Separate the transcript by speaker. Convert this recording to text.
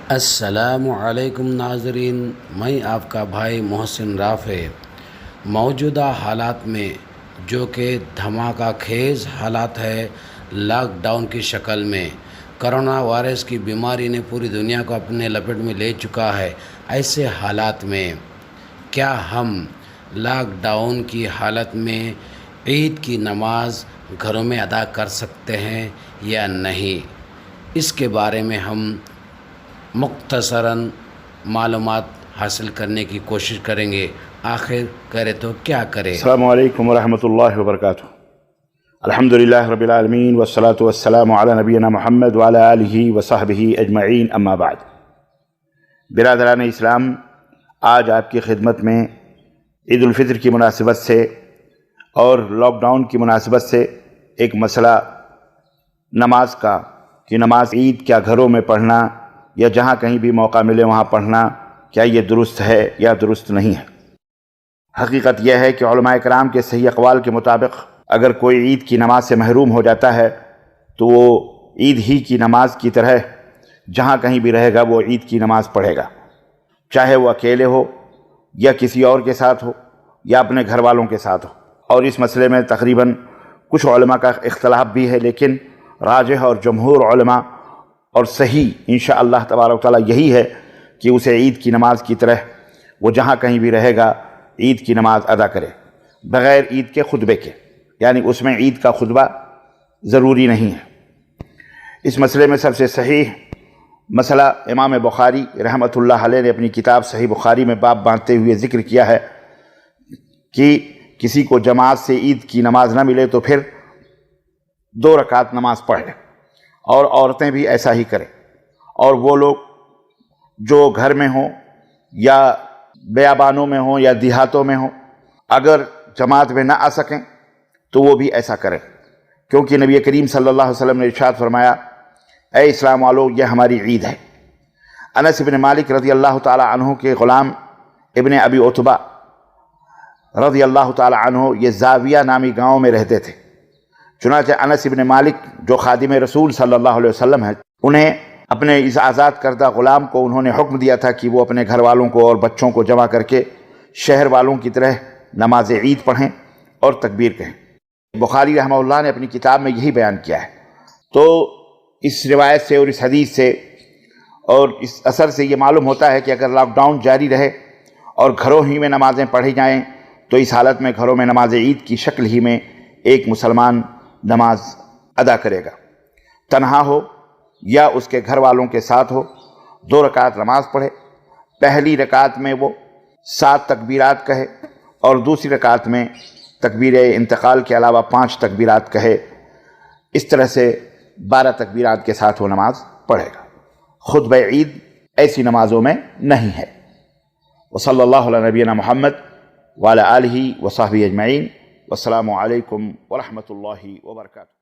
Speaker 1: السلام علیکم ناظرین، میں آپ کا بھائی محسن رافع۔ موجودہ حالات میں جو کہ دھماکہ خیز حالات ہے، لاک ڈاؤن کی شکل میں کرونا وائرس کی بیماری نے پوری دنیا کو اپنے لپیٹ میں لے چکا ہے، ایسے حالات میں کیا ہم لاک ڈاؤن کی حالت میں عید کی نماز گھروں میں ادا کر سکتے ہیں یا نہیں؟ اس کے بارے میں ہم مختصراً معلومات حاصل کرنے کی کوشش کریں گے۔ آخر کرے تو کیا کرے۔
Speaker 2: السلام علیکم ورحمۃ اللہ وبرکاتہ۔ الحمدللہ رب العالمین والصلاة والسلام علی نبینا محمد وعلی آلہ وصحبہ اجمعین، اما بعد۔ برادران اسلام، آج آپ کی خدمت میں عید الفطر کی مناسبت سے اور لاک ڈاؤن کی مناسبت سے ایک مسئلہ نماز کا، کہ نماز عید کیا گھروں میں پڑھنا یا جہاں کہیں بھی موقع ملے وہاں پڑھنا، کیا یہ درست ہے یا درست نہیں ہے؟ حقیقت یہ ہے کہ علماء کرام کے صحیح اقوال کے مطابق اگر کوئی عید کی نماز سے محروم ہو جاتا ہے تو وہ عید ہی کی نماز کی طرح جہاں کہیں بھی رہے گا وہ عید کی نماز پڑھے گا، چاہے وہ اکیلے ہو یا کسی اور کے ساتھ ہو یا اپنے گھر والوں کے ساتھ ہو۔ اور اس مسئلے میں تقریباً کچھ علماء کا اختلاف بھی ہے، لیکن راجح اور جمہور علماء اور صحیح انشاءاللہ تبارک و تعالیٰ یہی ہے کہ اسے عید کی نماز کی طرح وہ جہاں کہیں بھی رہے گا عید کی نماز ادا کرے، بغیر عید کے خطبے کے، یعنی اس میں عید کا خطبہ ضروری نہیں ہے۔ اس مسئلے میں سب سے صحیح مسئلہ امام بخاری رحمۃ اللہ علیہ نے اپنی کتاب صحیح بخاری میں باب باندھتے ہوئے ذکر کیا ہے کہ کسی کو جماعت سے عید کی نماز نہ ملے تو پھر 2 رکعت نماز پڑھ لے، اور عورتیں بھی ایسا ہی کریں، اور وہ لوگ جو گھر میں ہوں یا بیابانوں میں ہوں یا دیہاتوں میں ہوں اگر جماعت میں نہ آ سکیں تو وہ بھی ایسا کریں، کیونکہ نبی کریم صلی اللہ علیہ وسلم نے ارشاد فرمایا، اے اسلام والو، یہ ہماری عید ہے۔ انس بن مالک رضی اللہ تعالی عنہ کے غلام ابن ابی عتبہ رضی اللہ تعالی عنہ یہ زاویہ نامی گاؤں میں رہتے تھے۔ چنانچہ انس بن مالک جو خادم رسول صلی اللہ علیہ وسلم ہیں، انہیں اپنے اس آزاد کردہ غلام کو انہوں نے حکم دیا تھا کہ وہ اپنے گھر والوں کو اور بچوں کو جمع کر کے شہر والوں کی طرح نماز عید پڑھیں اور تکبیر کہیں۔ بخاری رحمہ اللہ نے اپنی کتاب میں یہی بیان کیا ہے۔ تو اس روایت سے اور اس حدیث سے اور اس اثر سے یہ معلوم ہوتا ہے کہ اگر لاک ڈاؤن جاری رہے اور گھروں ہی میں نمازیں پڑھی جائیں تو اس حالت میں گھروں میں نماز عید کی شکل ہی میں ایک مسلمان نماز ادا کرے گا، تنہا ہو یا اس کے گھر والوں کے ساتھ ہو، 2 رکعت نماز پڑھے۔ پہلی رکعت میں وہ 7 تکبیرات کہے اور دوسری رکعت میں تکبیر انتقال کے علاوہ 5 تکبیرات کہے، اس طرح سے 12 تکبیرات کے ساتھ وہ نماز پڑھے گا۔ خطبہ عید ایسی نمازوں میں نہیں ہے۔ وصلی اللہ علی نبینا محمد وعلی آلہ وصحبہ اجمعین، والسلام علیکم ورحمۃ اللہ وبرکاتہ۔